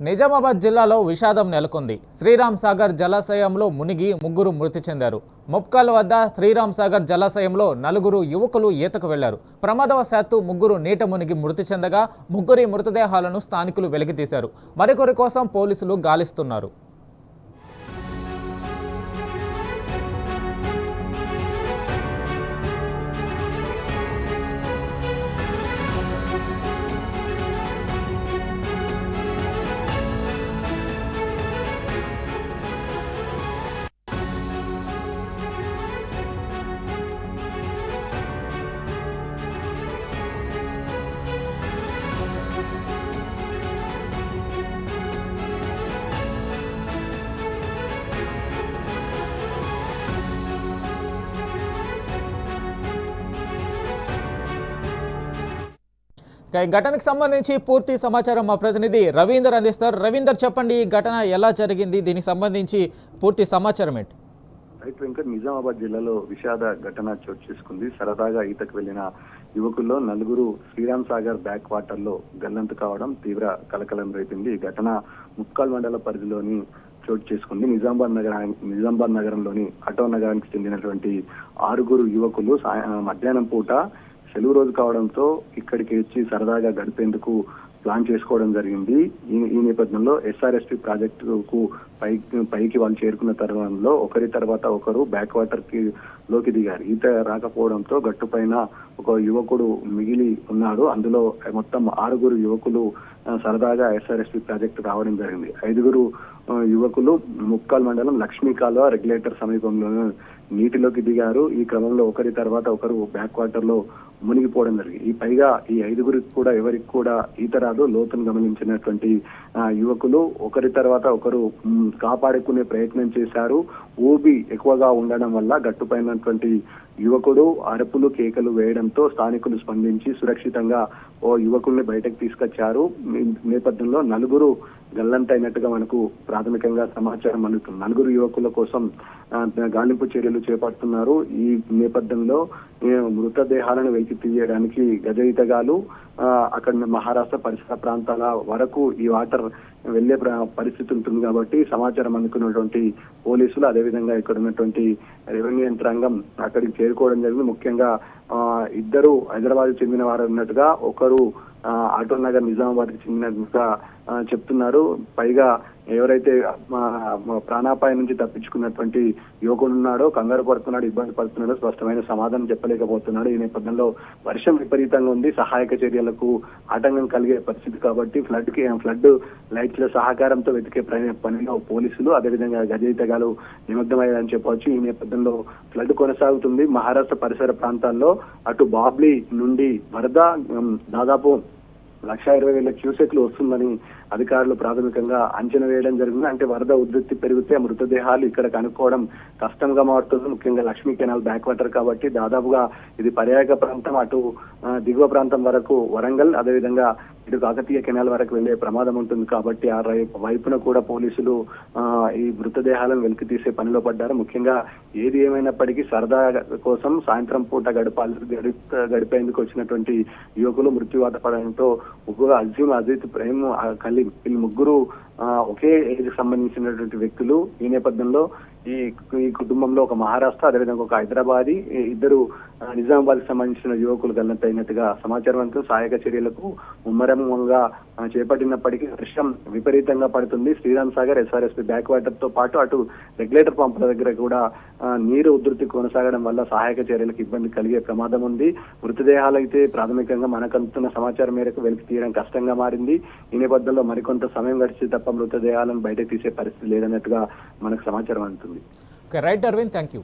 నిజామాబాద్ జిల్లాలో విషాదం నెలకొంది. శ్రీరామ్ సాగర్ జలాశయంలో మునిగి ముగ్గురు మృతి చెందారు. ముప్కాల్ వద్ద శ్రీరామ్ సాగర్ జలాశయంలో 4 యువకులు ఈతకు వెళ్లారు. ప్రమాదవశాత్తు ముగ్గురు నీట మునిగి మృతి చెందగా ముగ్గురి మృతదేహాలను స్థానికులు వెలికితీశారు. మరికొరి కోసం పోలీసులు గాలిస్తున్నారు. ఈ ఘటనకు సంబంధించి పూర్తి సమాచారం మా ప్రతినిధి రవీందర్ అందిస్తారు. రవీందర్, చెప్పండి, ఈ ఘటన ఎలా జరిగింది, దీనికి సంబంధించి పూర్తి సమాచారం ఏంటి? రైట్ వెంకట్, నిజామాబాద్ జిల్లాలో విషాద ఘటన చోటు చేసుకుంది. సరదాగా ఈతకు వెళ్లిన యువకుల్లో 4 శ్రీరామ్ సాగర్ బ్యాక్ వాటర్ లో గల్లంతు కావడం తీవ్ర కలకలం రేపింది. ఈ ఘటన ముప్కాల్ మండల పరిధిలోని చోటు చేసుకుంది. నిజామాబాద్ నగరంలోని ఆటో నగరానికి చెందినటువంటి 6 యువకులు మధ్యాహ్నం పూట సెలవు రోజు కావడంతో ఇక్కడికి వచ్చి సరదాగా గడిపేందుకు ప్లాన్ చేసుకోవడం జరిగింది. ఈ నేపథ్యంలో ఎస్ఆర్ఎస్పీ ప్రాజెక్టుకు పైకి వాళ్ళు చేరుకున్న తరుణంలో ఒకరి తర్వాత ఒకరు బ్యాక్ వాటర్ లోకి దిగారు. ఈత రాకపోవడంతో గట్టుపైన ఒక యువకుడు మిగిలి ఉన్నాడు. అందులో మొత్తం 6 యువకులు సరదాగా ఎస్ఆర్ఎస్పీ ప్రాజెక్టు రావడం జరిగింది. 5 యువకులు ముప్కాల్ మండలం లక్ష్మీ కాలువ రెగ్యులేటర్ సమీపంలో నీటిలోకి దిగారు. ఈ క్రమంలో ఒకరి తర్వాత ఒకరు బ్యాక్ వాటర్ లో మునిగిపోవడం జరిగింది. ఈ పైగా ఈ 5గురికి కూడా ఎవరికి కూడా ఈత రాదు. లోతును గమనించినటువంటి యువకులు ఒకరి తర్వాత ఒకరు కాపాడుకునే ప్రయత్నం చేశారు. ఊబి ఎక్కువగా ఉండడం వల్ల గట్టుపైనటువంటి యువకుడు అరుపులు కేకలు వేయడంతో స్థానికులు స్పందించి సురక్షితంగా ఓ యువకుల్ని బయటకు తీసుకొచ్చారు. నేపథ్యంలో 4 గల్లంతైనట్టుగా మనకు ప్రాథమికంగా సమాచారం అందుతుంది. 4 యువకుల కోసం గాలింపు చర్యలు చేపడుతున్నారు. ఈ నేపథ్యంలో మృతదేహాలను వెలికి తీయడానికి గజయితగాలు అక్కడ మహారాష్ట్ర పరిసర ప్రాంతాల వరకు ఈ వాటర్ వెళ్లే పరిస్థితి ఉంటుంది కాబట్టి సమాచారం అందుకున్నటువంటి పోలీసులు అదేవిధంగా ఇక్కడ ఉన్నటువంటి రెవెన్యూ యంత్రాంగం అక్కడికి చేరుకోవడం జరిగింది. ముఖ్యంగా 2 హైదరాబాద్ చెందిన వారు ఉన్నట్టుగా ఒకరు ఆటో నగర్ నిజామాబాద్ కి చెందినట్టుగా చెప్తున్నారు. పైగా ఎవరైతే ప్రాణాపాయం నుంచి తప్పించుకున్నటువంటి యువకుడు ఉన్నాడో, కంగారు పడుతున్నాడు, ఇబ్బంది పడుతున్నాడో స్పష్టమైన సమాధానం చెప్పలేకపోతున్నాడు. ఈ నేపథ్యంలో వర్షం విపరీతంగా ఉంది. సహాయక చర్యలకు ఆటంకం కలిగే పరిస్థితి కాబట్టి ఫ్లడ్ లైట్ల సహకారంతో వెతికే పనిలో పోలీసులు అదేవిధంగా గజయితగాలు నిమగ్నమయ్యారని చెప్పవచ్చు. ఈ నేపథ్యంలో ఫ్లడ్ కొనసాగుతుంది. మహారాష్ట్ర పరిసర ప్రాంతాల్లో అటు బాబ్లీ నుండి వరద దాదాపు 1,20,000 క్యూసెక్లు వస్తుందని అధికారులు ప్రాథమికంగా అంచనా వేయడం జరిగింది. అంటే వరద ఉధృతి పెరిగితే మృతదేహాలు ఇక్కడ కనుక్కోవడం కష్టంగా మారుతుంది. ముఖ్యంగా లక్ష్మీ కెనాల్ బ్యాక్ వాటర్ కాబట్టి దాదాపుగా ఇది పర్యాటక ప్రాంతం. అటు దిగువ ప్రాంతం వరకు వరంగల్ అదేవిధంగా ఇటు కాకతీయ కెనాల్ వరకు వెళ్లే ప్రమాదం ఉంటుంది కాబట్టి ఆ వైపున కూడా పోలీసులు ఈ మృతదేహాలను వెలికి తీసే పనిలో పడ్డారు. ముఖ్యంగా ఏది ఏమైనప్పటికీ సరదా కోసం సాయంత్రం పూట గడిపేందుకు వచ్చినటువంటి యువకులు మృత్యువాత పడడంతో ముగ్గురు అజీమ్, అజిత్, ప్రేమ్, ఖలీల్ వీళ్ళు ముగ్గురు ఒకే ఏజ్ సంబంధించినటువంటి వ్యక్తులు. ఈ నేపథ్యంలో ఈ కుటుంబంలో ఒక మహారాష్ట్ర అదేవిధంగా ఒక హైదరాబాదీ 2 నిజామాబాద్ కి సంబంధించిన యువకులు గల్లంతైనట్టుగా సమాచారం అంతా సహాయక చర్యలకు ముమ్మరంగా చేపట్టినప్పటికీ వర్షం విపరీతంగా పడుతుంది. Sriram Sagar SRSP backwater తో పాటు అటు రెగ్యులేటర్ పంపుల దగ్గర కూడా నీరు ఉధృతి కొనసాగడం వల్ల సహాయక చర్యలకు ఇబ్బంది కలిగే ప్రమాదం ఉంది. మృతదేహాలు అయితే ప్రాథమికంగా మనకంతున్న సమాచారం మేరకు వెలికి తీయడం కష్టంగా మారింది. ఈ నేపథ్యంలో మరికొంత సమయం గడిచి తప్ప మృతదేహాలను బయటకు తీసే పరిస్థితి లేదన్నట్టుగా మనకు సమాచారం అందుతుంది. Right Arvind, thank you.